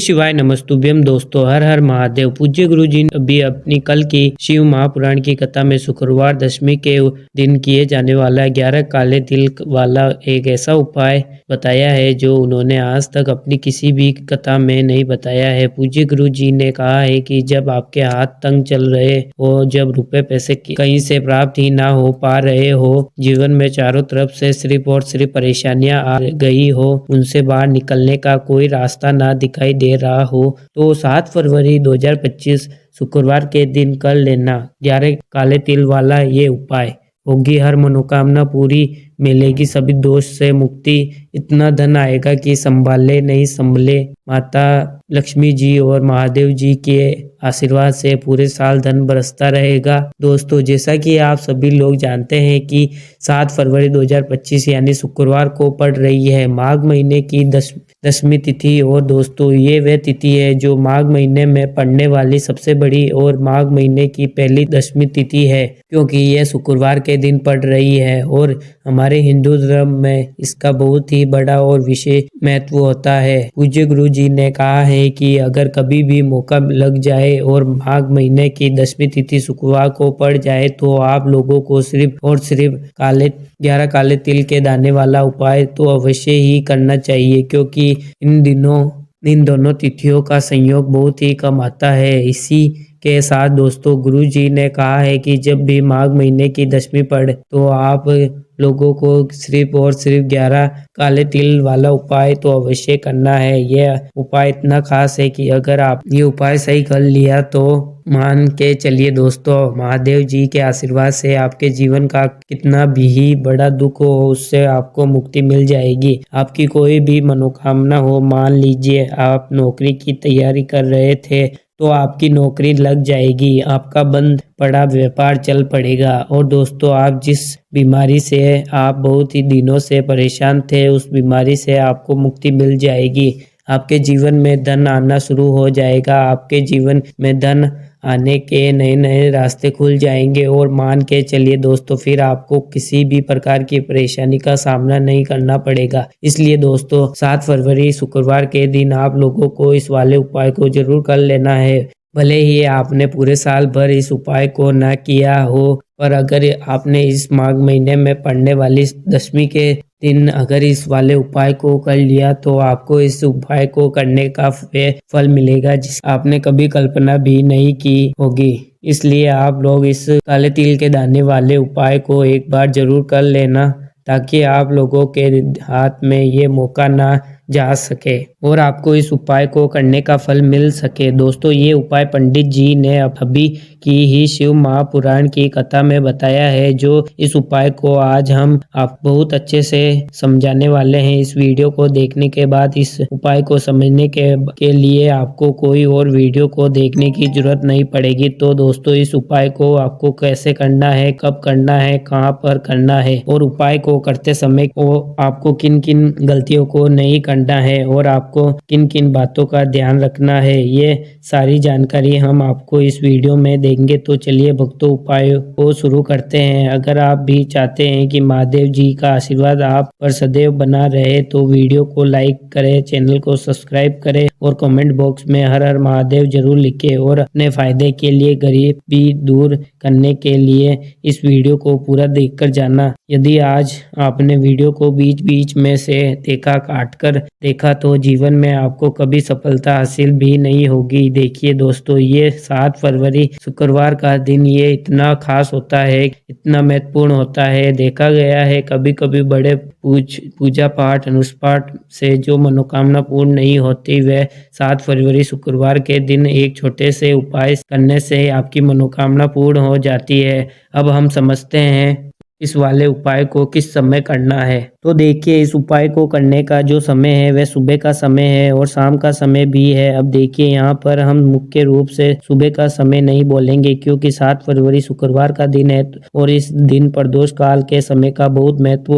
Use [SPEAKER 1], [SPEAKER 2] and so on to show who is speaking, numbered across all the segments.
[SPEAKER 1] शिवाय नमस्तुभ्यम दोस्तों, हर हर महादेव। पूज्य गुरु जी ने अभी अपनी कल की शिव महापुराण की कथा में शुक्रवार दशमी के दिन किए जाने वाला 11 काले तिल वाला एक ऐसा उपाय बताया है जो उन्होंने आज तक अपनी किसी भी कथा में नहीं बताया है। पूज्य गुरु जी ने कहा है कि जब आपके हाथ तंग चल रहे हो, जब रुपए पैसे कहीं से प्राप्त ही ना हो पा रहे हो, जीवन में चारों तरफ से सिर्फ और सिर्फ परेशानियां आ गई हो, उनसे बाहर निकलने का कोई रास्ता ना दिखाई दे रहा हो, तो 7 फरवरी 2025 शुक्रवार के दिन कर लेना 11 काले तिल वाला ये उपाय। होगी हर मनोकामना पूरी, मिलेगी सभी दोष से मुक्ति, इतना धन आएगा कि संभाले नहीं संभले। माता लक्ष्मी जी और महादेव जी के आशीर्वाद से पूरे साल धन बरसता रहेगा। दोस्तों, जैसा कि आप सभी लोग जानते हैं कि 7 फरवरी 2025 यानी शुक्रवार को पड़ रही है माघ महीने की दशमी तिथि। और दोस्तों, ये वह तिथि है जो माघ महीने में पड़ने वाली सबसे बड़ी और माघ महीने की पहली दशमी तिथि है, क्योंकि यह शुक्रवार के दिन पड़ रही है। और हमारे हिंदू धर्म में इसका बहुत ही बड़ा और विशेष महत्व होता है। पूज्य गुरु जी ने कहा है कि अगर कभी भी मौका लग जाए और माघ महीने की दशमी तिथि शुक्रवार को पड़ जाए तो आप लोगों को सिर्फ और सिर्फ 11 काले तिल के दाने वाला उपाय तो अवश्य ही करना चाहिए, क्योंकि इन दोनों तिथियों का संयोग बहुत ही कम आता है। इसी के साथ दोस्तों, गुरु जी ने कहा है कि जब भी माघ महीने की दशमी पड़े तो आप लोगों को सिर्फ और सिर्फ 11 काले तिल वाला उपाय तो अवश्य करना है। यह उपाय इतना खास है कि अगर आप ये उपाय सही कर लिया तो मान के चलिए दोस्तों, महादेव जी के आशीर्वाद से आपके जीवन का कितना भी बड़ा दुख हो उससे आपको मुक्ति मिल जाएगी। आपकी कोई भी मनोकामना हो, मान लीजिए आप नौकरी की तैयारी कर रहे थे तो आपकी नौकरी लग जाएगी, आपका बंद पड़ा व्यापार चल पड़ेगा। और दोस्तों, आप जिस बीमारी से आप बहुत ही दिनों से परेशान थे उस बीमारी से आपको मुक्ति मिल जाएगी। आपके जीवन में धन आना शुरू हो जाएगा, आपके जीवन में धन आने के नए नए रास्ते खुल जाएंगे। और मान के चलिए दोस्तों, फिर आपको किसी भी प्रकार की परेशानी का सामना नहीं करना पड़ेगा। इसलिए दोस्तों, 7 फरवरी शुक्रवार के दिन आप लोगों को इस वाले उपाय को जरूर कर लेना है। भले ही आपने पूरे साल भर इस उपाय को ना किया हो, पर अगर आपने इस माघ महीने में पड़ने वाली दशमी के दिन अगर इस वाले उपाय को कर लिया तो आपको इस उपाय को करने का फल मिलेगा जिस आपने कभी कल्पना भी नहीं की होगी। इसलिए आप लोग इस काले तिल के दाने वाले उपाय को एक बार जरूर कर लेना, ताकि आप लोगों के हाथ में ये मौका ना जा सके और आपको इस उपाय को करने का फल मिल सके। दोस्तों, ये उपाय पंडित जी ने अभी की ही शिव महापुराण की कथा में बताया है, जो इस उपाय को आज हम आप बहुत अच्छे से समझाने वाले हैं। इस वीडियो को देखने के बाद इस उपाय को समझने के लिए आपको कोई और वीडियो को देखने की जरूरत नहीं पड़ेगी। तो दोस्तों, इस उपाय को आपको कैसे करना है, कब करना है, कहाँ पर करना है और उपाय को करते समय आपको किन किन गलतियों को नहीं करना है और आपको किन किन बातों का ध्यान रखना है, ये सारी जानकारी हम आपको इस वीडियो में देंगे। तो चलिए भक्तों, उपाय को शुरू करते हैं। अगर आप भी चाहते हैं कि महादेव जी का आशीर्वाद आप पर सदैव बना रहे तो वीडियो को लाइक करें, चैनल को सब्सक्राइब करें और कमेंट बॉक्स में हर हर महादेव जरूर लिखें। और अपने फायदे के लिए, गरीबी दूर करने के लिए इस वीडियो को पूरा देखकर जाना। यदि आज आपने वीडियो को बीच बीच में से काट कर देखा तो जीवन में आपको कभी सफलता हासिल भी नहीं होगी। देखिए दोस्तों, ये 7 फरवरी शुक्रवार का दिन ये इतना खास होता है, इतना महत्वपूर्ण होता है। देखा गया है कभी कभी बड़े पूजा पाठ अनुष्पाठ से जो मनोकामना पूर्ण नहीं होती, वह 7 फरवरी शुक्रवार के दिन एक छोटे से उपाय करने से आपकी मनोकामना पूर्ण हो जाती है। अब हम समझते हैं इस वाले उपाय को किस समय करना है। तो देखिए, इस उपाय को करने का जो समय है वह सुबह का समय है और शाम का समय भी है। अब देखिए, यहाँ पर हम मुख्य रूप से सुबह का समय नहीं बोलेंगे, क्योंकि 7 फरवरी शुक्रवार का दिन है और इस दिन प्रदोष काल के समय का बहुत महत्व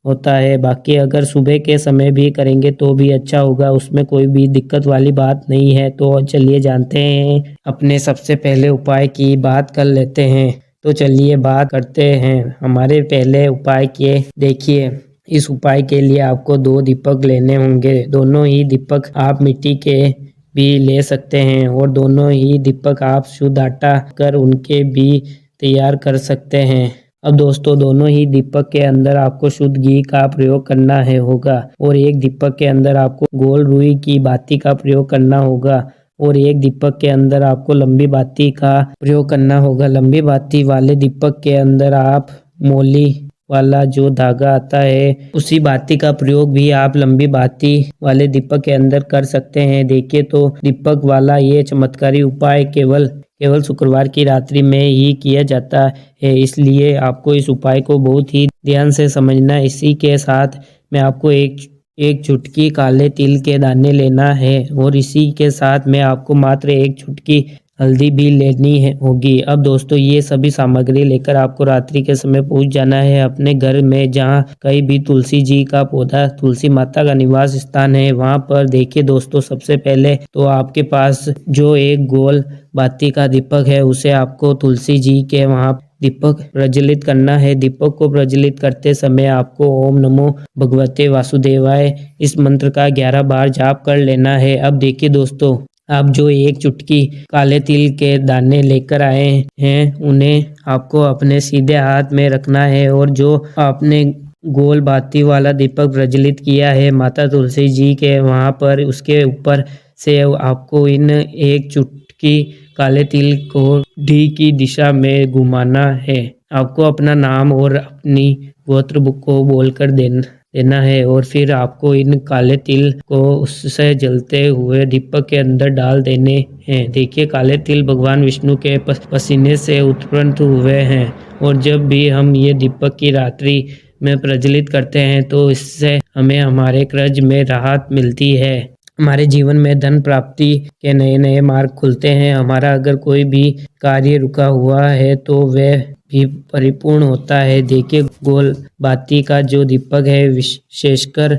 [SPEAKER 1] होता है। बाकी अगर सुबह के समय भी करेंगे तो भी अच्छा होगा, उसमें कोई भी दिक्कत वाली बात नहीं है। तो चलिए जानते हैं, अपने सबसे पहले उपाय की बात कर लेते हैं। तो चलिए बात करते हैं हमारे पहले उपाय के। देखिए, इस उपाय के लिए आपको 2 दीपक लेने होंगे। दोनों ही दीपक आप मिट्टी के भी ले सकते हैं और दोनों ही दीपक आप शुद्ध आटा कर उनके भी तैयार कर सकते हैं। अब दोस्तों दोनों ही दीपक के अंदर आपको शुद्ध घी का प्रयोग करना है होगा और एक दीपक के अंदर आपको गोल रुई की बाती का प्रयोग करना होगा और एक दीपक के अंदर आपको लंबी बाती का प्रयोग करना होगा। लंबी बाती वाले दीपक के अंदर आप मोली वाला जो धागा आता है उसी बाती का प्रयोग भी आप लंबी बाती वाले दीपक के अंदर कर सकते हैं। देखिए तो दीपक वाला ये चमत्कारी उपाय केवल शुक्रवार की रात्रि में ही किया जाता है, इसलिए आपको इस उपाय को बहुत ही ध्यान से समझना। इसी के साथ में आपको एक चुटकी काले तिल के दाने लेना है और इसी के साथ में आपको मात्र एक चुटकी हल्दी भी लेनी होगी। अब दोस्तों ये सभी सामग्री लेकर आपको रात्रि के समय पहुंच जाना है अपने घर में, जहां कहीं भी तुलसी जी का पौधा, तुलसी माता का निवास स्थान है, वहां पर देखिए दोस्तों सबसे पहले तो आपके पास जो एक गोल बाती का दीपक है उसे आपको तुलसी जी के वहां दीपक प्रज्वलित करना है। दीपक को प्रज्वलित करते समय आपको ओम नमो भगवते वासुदेवाय इस मंत्र का 11 बार जाप कर लेना है। अब देखिए दोस्तों आप जो एक चुटकी काले तिल के दाने लेकर आए हैं उन्हें आपको अपने सीधे हाथ में रखना है और जो आपने गोल बाती वाला दीपक प्रज्वलित किया है माता तुलसी जी के वहां पर, उसके ऊपर से आपको इन एक चुटकी काले तिल को डी की दिशा में घुमाना है। आपको अपना नाम और अपनी गोत्र को बोलकर देना है और फिर आपको इन काले तिल को उससे जलते हुए दीपक के अंदर डाल देने हैं। देखिए काले तिल भगवान विष्णु के पसीने से उत्पन्न हुए हैं और जब भी हम ये दीपक की रात्रि में प्रज्वलित करते हैं तो इससे हमें हमारे कर्ज में राहत मिलती है, हमारे जीवन में धन प्राप्ति के नए नए मार्ग खुलते हैं। हमारा अगर कोई भी कार्य रुका हुआ है तो वह भी परिपूर्ण होता है। देखिए गोल बाती का जो दीपक है विशेषकर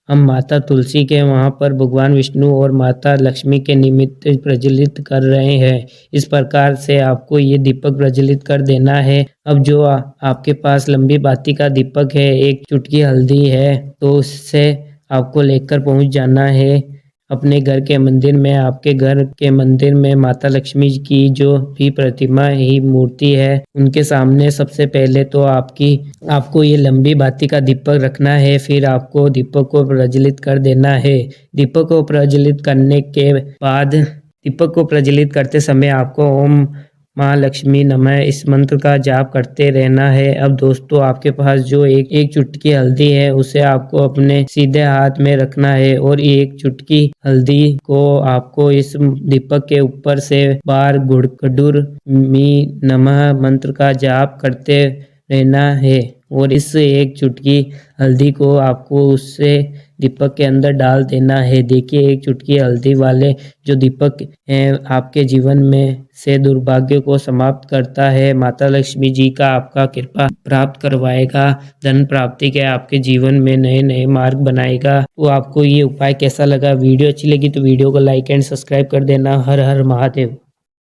[SPEAKER 1] हम माता तुलसी के वहां पर भगवान विष्णु और माता लक्ष्मी के निमित्त प्रज्वलित कर रहे हैं। इस प्रकार से आपको ये दीपक प्रज्वलित कर देना है। अब जो आपके पास लंबी बाती का दीपक है, एक चुटकी हल्दी है, तो उससे आपको लेकर पहुंच जाना है अपने घर के मंदिर में। आपके घर के मंदिर में माता लक्ष्मी की जो भी प्रतिमा ही मूर्ति है उनके सामने सबसे पहले तो आपको ये लंबी बाती का दीपक रखना है, फिर आपको दीपक को प्रज्वलित कर देना है। दीपक को प्रज्वलित करने के बाद दीपक को प्रज्वलित करते समय आपको ओम माँ लक्ष्मी नमः इस मंत्र का जाप करते रहना है। अब दोस्तों आपके पास जो एक चुटकी हल्दी है उसे आपको अपने सीधे हाथ में रखना है और एक चुटकी हल्दी को आपको इस दीपक के ऊपर से बार गुड़गुड़ मी नमः मंत्र का जाप करते रहना है और इस एक चुटकी हल्दी को आपको उससे दीपक के अंदर डाल देना है। देखिए एक चुटकी हल्दी वाले जो दीपक हैं आपके जीवन में से दुर्भाग्य को समाप्त करता है। माता लक्ष्मी जी का आपका कृपा प्राप्त करवाएगा, धन प्राप्ति के आपके जीवन में नए नए मार्ग बनाएगा। तो आपको ये उपाय कैसा लगा? वीडियो अच्छी लगी तो वीडियो को लाइक एंड सब्सक्राइब कर देना। हर हर महादेव।